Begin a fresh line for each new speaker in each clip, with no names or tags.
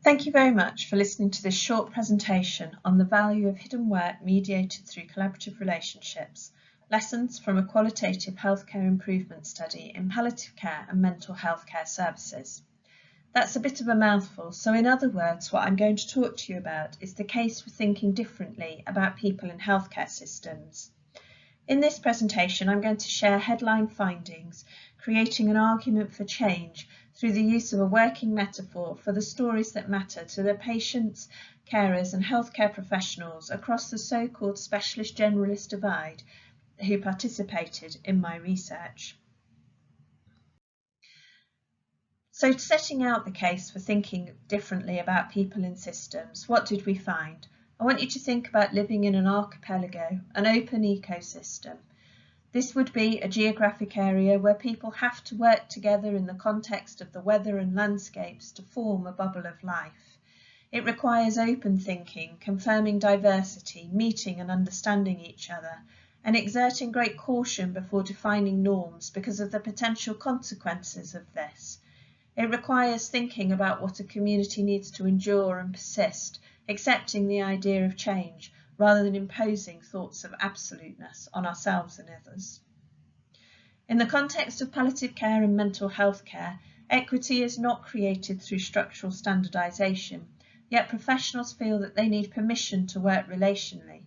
Thank you very much for listening to this short presentation on the value of hidden work mediated through collaborative relationships, lessons from a qualitative healthcare improvement study in palliative care and mental health care services. That's a bit of a mouthful, so in other words, what I'm going to talk to you about is the case for thinking differently about people in healthcare systems. In this presentation, I'm going to share headline findings, creating an argument for change through the use of a working metaphor for the stories that matter to the patients, carers and healthcare professionals across the so-called specialist generalist divide who participated in my research. So setting out the case for thinking differently about people in systems, what did we find? I want you to think about living in an archipelago, an open ecosystem. This would be a geographic area where people have to work together in the context of the weather and landscapes to form a bubble of life. It requires open thinking, confirming diversity, meeting and understanding each other, and exerting great caution before defining norms because of the potential consequences of this. It requires thinking about what a community needs to endure and persist, accepting the idea of change, rather than imposing thoughts of absoluteness on ourselves and others. In the context of palliative care and mental health care, equity is not created through structural standardisation, yet professionals feel that they need permission to work relationally,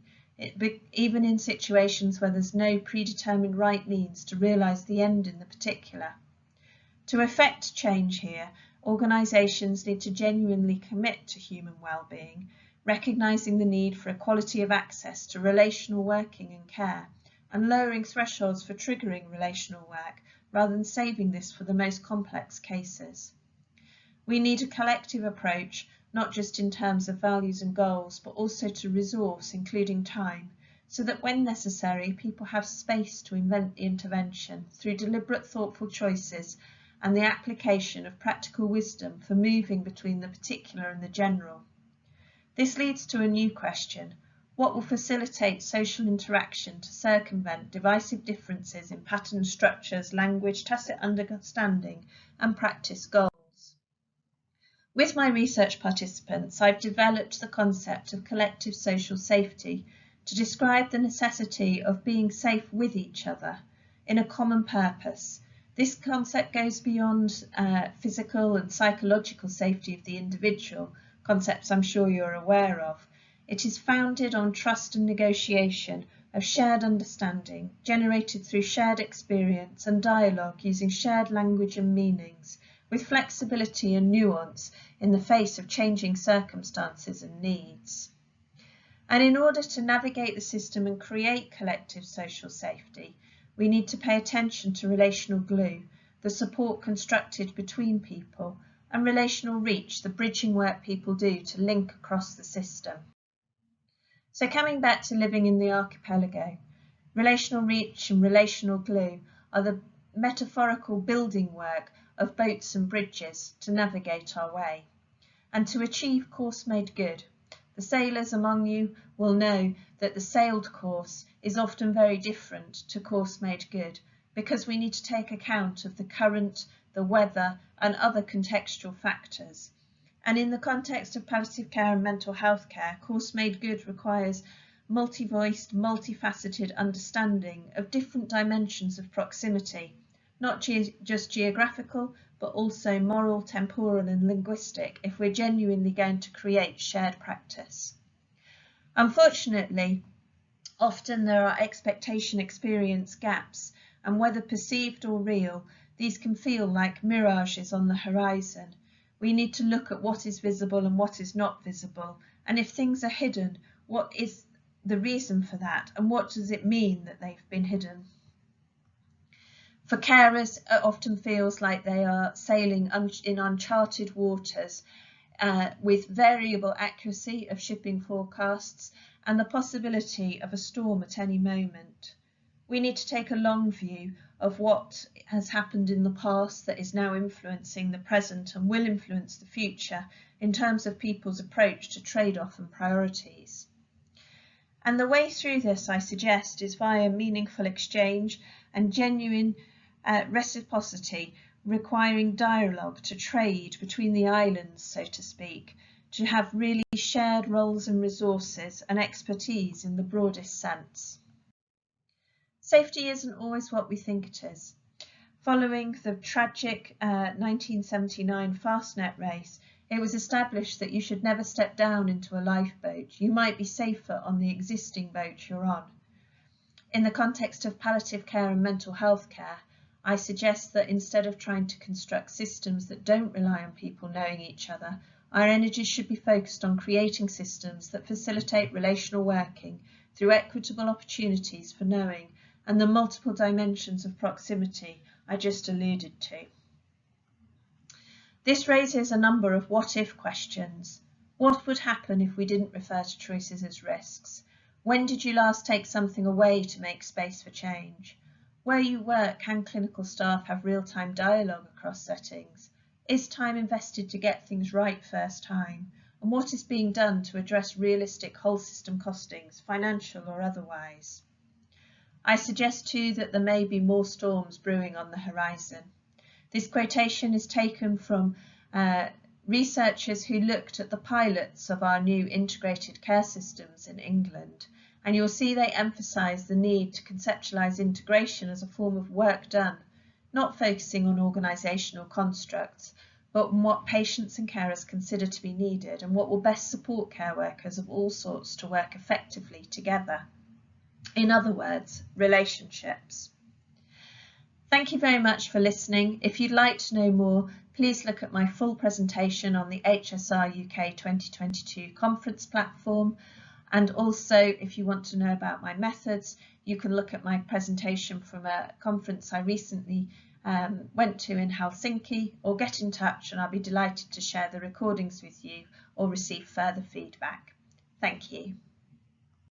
even in situations where there's no predetermined right means to realise the end in the particular. To effect change here, organisations need to genuinely commit to human well-being, recognising the need for equality of access to relational working and care, and lowering thresholds for triggering relational work rather than saving this for the most complex cases. We need a collective approach, not just in terms of values and goals, but also to resource, including time, so that when necessary, people have space to invent the intervention through deliberate, thoughtful choices and the application of practical wisdom for moving between the particular and the general. This leads to a new question: what will facilitate social interaction to circumvent divisive differences in pattern structures, language, tacit understanding and practice goals? With my research participants, I've developed the concept of collective social safety to describe the necessity of being safe with each other in a common purpose. This concept goes beyond physical and psychological safety of the individual, concepts I'm sure you're aware of. It is founded on trust and negotiation of shared understanding, generated through shared experience and dialogue using shared language and meanings, with flexibility and nuance in the face of changing circumstances and needs. And in order to navigate the system and create collective social safety, we need to pay attention to relational glue, the support constructed between people, and relational reach, the bridging work people do to link across the system. So coming back to living in the archipelago, relational reach and relational glue are the metaphorical building work of boats and bridges to navigate our way. And to achieve course made good, the sailors among you will know that the sailed course is often very different to course made good, because we need to take account of the current, the weather and other contextual factors. And in the context of palliative care and mental health care, course made good requires multi-voiced, multifaceted understanding of different dimensions of proximity, not just geographical, but also moral, temporal and linguistic, if we're genuinely going to create shared practice. Unfortunately, often there are expectation experience gaps, and whether perceived or real, these can feel like mirages on the horizon. We need to look at what is visible and what is not visible, and if things are hidden, what is the reason for that, and what does it mean that they've been hidden? For carers, it often feels like they are sailing in uncharted waters with variable accuracy of shipping forecasts and the possibility of a storm at any moment. We need to take a long view of what has happened in the past that is now influencing the present and will influence the future in terms of people's approach to trade-off and priorities. And the way through this, I suggest, is via meaningful exchange and genuine reciprocity requiring dialogue to trade between the islands, so to speak, to have really shared roles and resources and expertise in the broadest sense. Safety isn't always what we think it is. Following the tragic 1979 Fastnet race, it was established that you should never step down into a lifeboat. You might be safer on the existing boat you're on. In the context of palliative care and mental health care, I suggest that instead of trying to construct systems that don't rely on people knowing each other, our energies should be focused on creating systems that facilitate relational working through equitable opportunities for knowing and the multiple dimensions of proximity I just alluded to. This raises a number of what-if questions. What would happen if we didn't refer to choices as risks? When did you last take something away to make space for change? Where you work, can clinical staff have real-time dialogue across settings? Is time invested to get things right first time? And what is being done to address realistic whole system costings, financial or otherwise? I suggest too that there may be more storms brewing on the horizon. This quotation is taken from researchers who looked at the pilots of our new integrated care systems in England, and you'll see they emphasise the need to conceptualise integration as a form of work done, not focusing on organisational constructs, but on what patients and carers consider to be needed and what will best support care workers of all sorts to work effectively together. In other words, relationships. Thank you very much for listening. If you'd like to know more, please look at my full presentation on the HSRUK 2022 conference platform. And also, if you want to know about my methods, you can look at my presentation from a conference I recently went to in Helsinki, or get in touch and I'll be delighted to share the recordings with you or receive further feedback. Thank you.